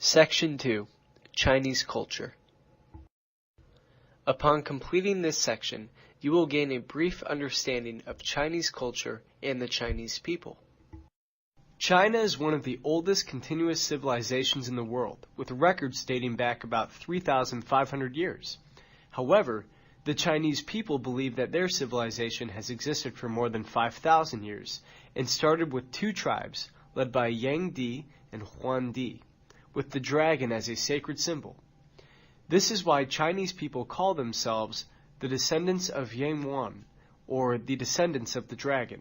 Section 2. Chinese Culture. Upon completing this section, you will gain a brief understanding of Chinese culture and the Chinese people. China is one of the oldest continuous civilizations in the world, with records dating back about 3,500 years. However, the Chinese people believe that their civilization has existed for more than 5,000 years and started with two tribes led by Yang Di and Huang Di, with the dragon as a sacred symbol. This is why Chinese people call themselves the descendants of Huang, or the descendants of the dragon.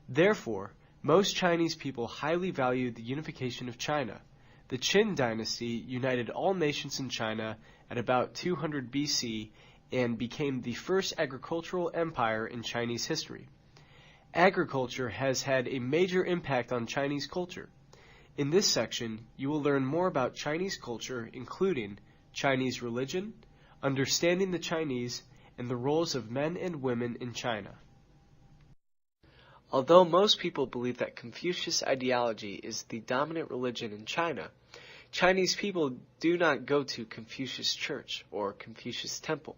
Therefore, most Chinese people highly value the unification of China. The Qin dynasty united all nations in China at about 200 BC and became the first agricultural empire in Chinese history. Agriculture has had a major impact on Chinese culture. In this section, you will learn more about Chinese culture, including Chinese religion, understanding the Chinese, and the roles of men and women in China. Although most people believe that Confucius ideology is the dominant religion in China, Chinese people do not go to Confucius Church or Confucius Temple.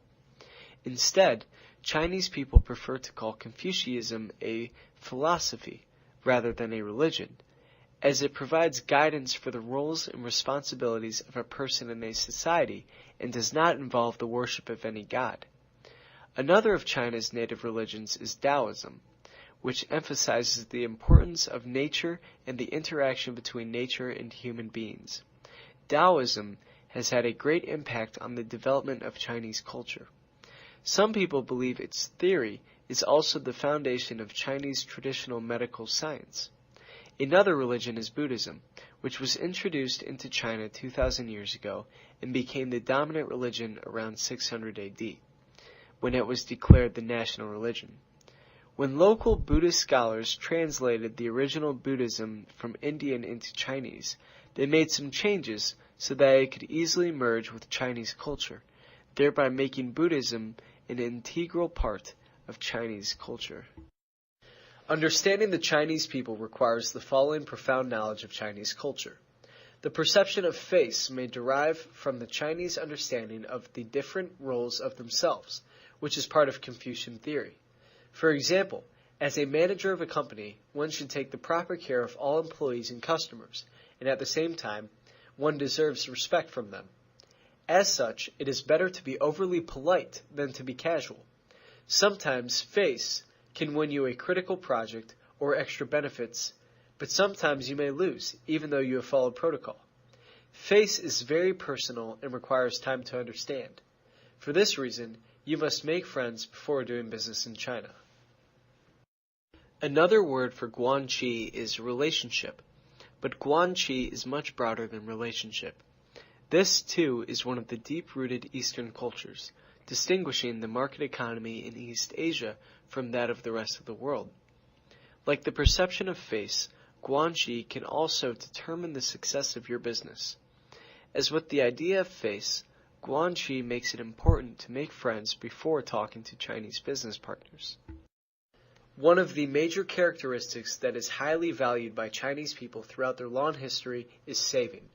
Instead, Chinese people prefer to call Confucianism a philosophy rather than a religion, as it provides guidance for the roles and responsibilities of a person in a society and does not involve the worship of any god. Another of China's native religions is Taoism, which emphasizes the importance of nature and the interaction between nature and human beings. Taoism has had a great impact on the development of Chinese culture. Some people believe its theory is also the foundation of Chinese traditional medical science. Another religion is Buddhism, which was introduced into China 2,000 years ago and became the dominant religion around 600 AD, when it was declared the national religion. When local Buddhist scholars translated the original Buddhism from Indian into Chinese, they made some changes so that it could easily merge with Chinese culture, thereby making Buddhism an integral part of Chinese culture. Understanding the Chinese people requires the following profound knowledge of Chinese culture. The perception of face may derive from the Chinese understanding of the different roles of themselves, which is part of Confucian theory. For example, as a manager of a company, one should take the proper care of all employees and customers, and at the same time, one deserves respect from them. As such, it is better to be overly polite than to be casual. Sometimes face can win you a critical project or extra benefits, but sometimes you may lose, even though you have followed protocol. Face is very personal and requires time to understand. For this reason, you must make friends before doing business in China. Another word for guanqi is relationship, but guanqi is much broader than relationship. This, too, is one of the deep-rooted Eastern cultures, distinguishing the market economy in East Asia from that of the rest of the world. Like the perception of face, guanqi can also determine the success of your business. As with the idea of face, guanqi makes it important to make friends before talking to Chinese business partners. One of the major characteristics that is highly valued by Chinese people throughout their long history is saving.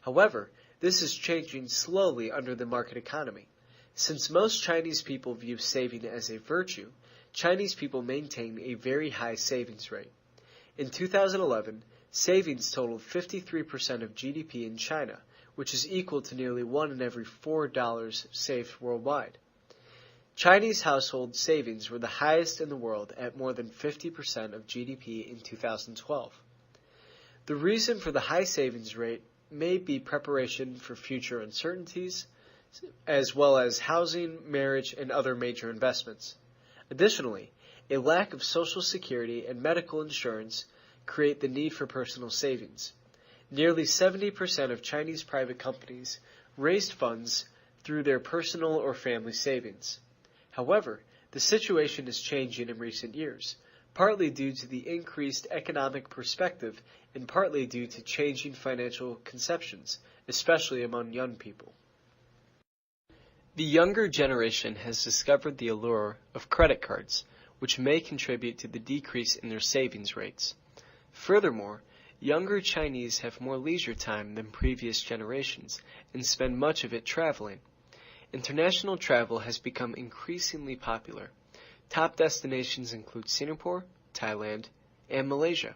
However, this is changing slowly under the market economy. Since most Chinese people view saving as a virtue, Chinese people maintain a very high savings rate. In 2011, savings totaled 53% of GDP in China, which is equal to nearly 1 in every $4 saved worldwide. Chinese household savings were the highest in the world at more than 50% of GDP in 2012. The reason for the high savings rate may be preparation for future uncertainties, as well as housing, marriage, and other major investments. Additionally, a lack of Social Security and medical insurance create the need for personal savings. Nearly 70% of Chinese private companies raised funds through their personal or family savings. However, the situation is changing in recent years, partly due to the increased economic perspective and partly due to changing financial conceptions, especially among young people. The younger generation has discovered the allure of credit cards, which may contribute to the decrease in their savings rates. Furthermore, Younger Chinese have more leisure time than previous generations and spend much of it traveling. International travel has become increasingly popular. Top destinations include Singapore, Thailand, and Malaysia,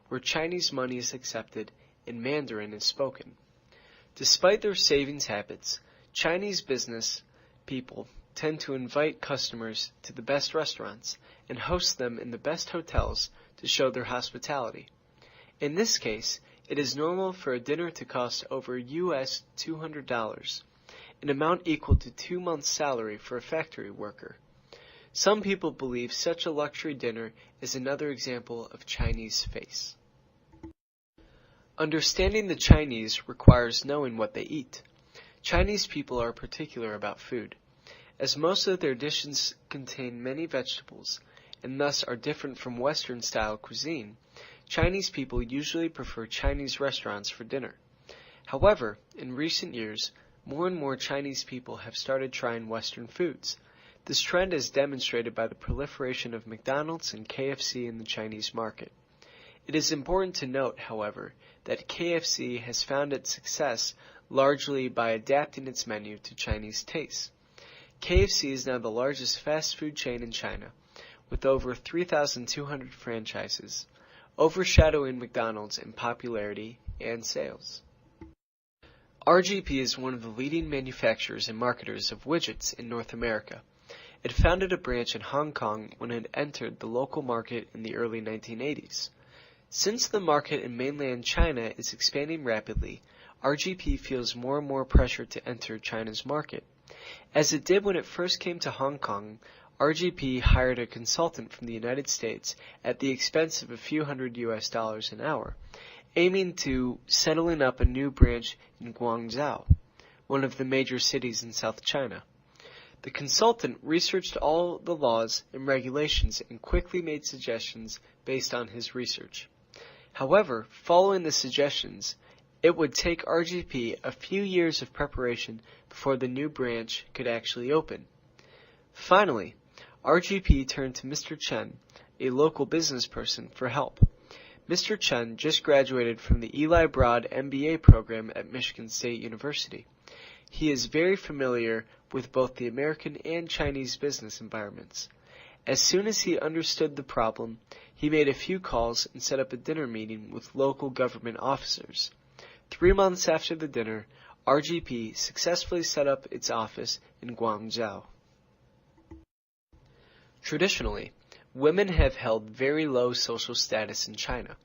where Chinese money is accepted and Mandarin is spoken. Despite their savings habits, Chinese business people tend to invite customers to the best restaurants and host them in the best hotels to show their hospitality. In this case, it is normal for a dinner to cost over US $200, an amount equal to 2 months' salary for a factory worker. Some people believe such a luxury dinner is another example of Chinese face. Understanding the Chinese requires knowing what they eat. Chinese people are particular about food. As most of their dishes contain many vegetables and thus are different from Western-style cuisine, Chinese people usually prefer Chinese restaurants for dinner. However, in recent years, more and more Chinese people have started trying Western foods. This trend is demonstrated by the proliferation of McDonald's and KFC in the Chinese market. It is important to note, however, that KFC has found its success largely by adapting its menu to Chinese tastes. KFC is now the largest fast food chain in China, with over 3,200 franchises, overshadowing McDonald's in popularity and sales. RGP is one of the leading manufacturers and marketers of widgets in North America. It founded a branch in Hong Kong when it entered the local market in the early 1980s. Since the market in mainland China is expanding rapidly, RGP feels more and more pressure to enter China's market. As it did when it first came to Hong Kong, RGP hired a consultant from the United States at the expense of a few hundred US an hour, aiming to settling up a new branch in Guangzhou, one of the major cities in South China. The consultant researched all the laws and regulations and quickly made suggestions based on his research. However, following the suggestions, it would take RGP a few years of preparation before the new branch could actually open. Finally, RGP turned to Mr. Chen, a local business person, for help. Mr. Chen just graduated from the Eli Broad MBA program at Michigan State University. He is very familiar with both the American and Chinese business environments. As soon as he understood the problem, he made a few calls and set up a dinner meeting with local government officers. 3 months after the dinner, RGP successfully set up its office in Guangzhou. Traditionally, women have held very low social status in China.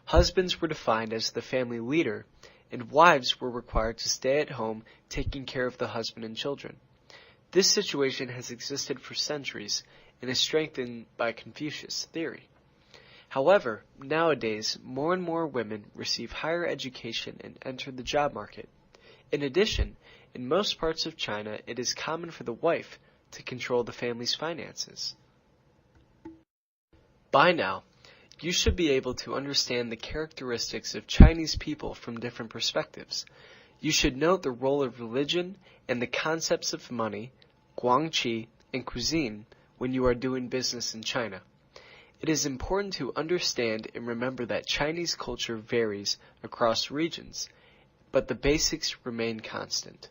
Husbands were defined as the family leader, and wives were required to stay at home taking care of the husband and children. This situation has existed for centuries and is strengthened by Confucius theory. However, nowadays, more and more women receive higher education and enter the job market. In addition, in most parts of China, it is common for the wife to control the family's finances. By now, you should be able to understand the characteristics of Chinese people from different perspectives. You should note the role of religion and the concepts of money, guangqi, and cuisine when you are doing business in China. It is important to understand and remember that Chinese culture varies across regions, but the basics remain constant.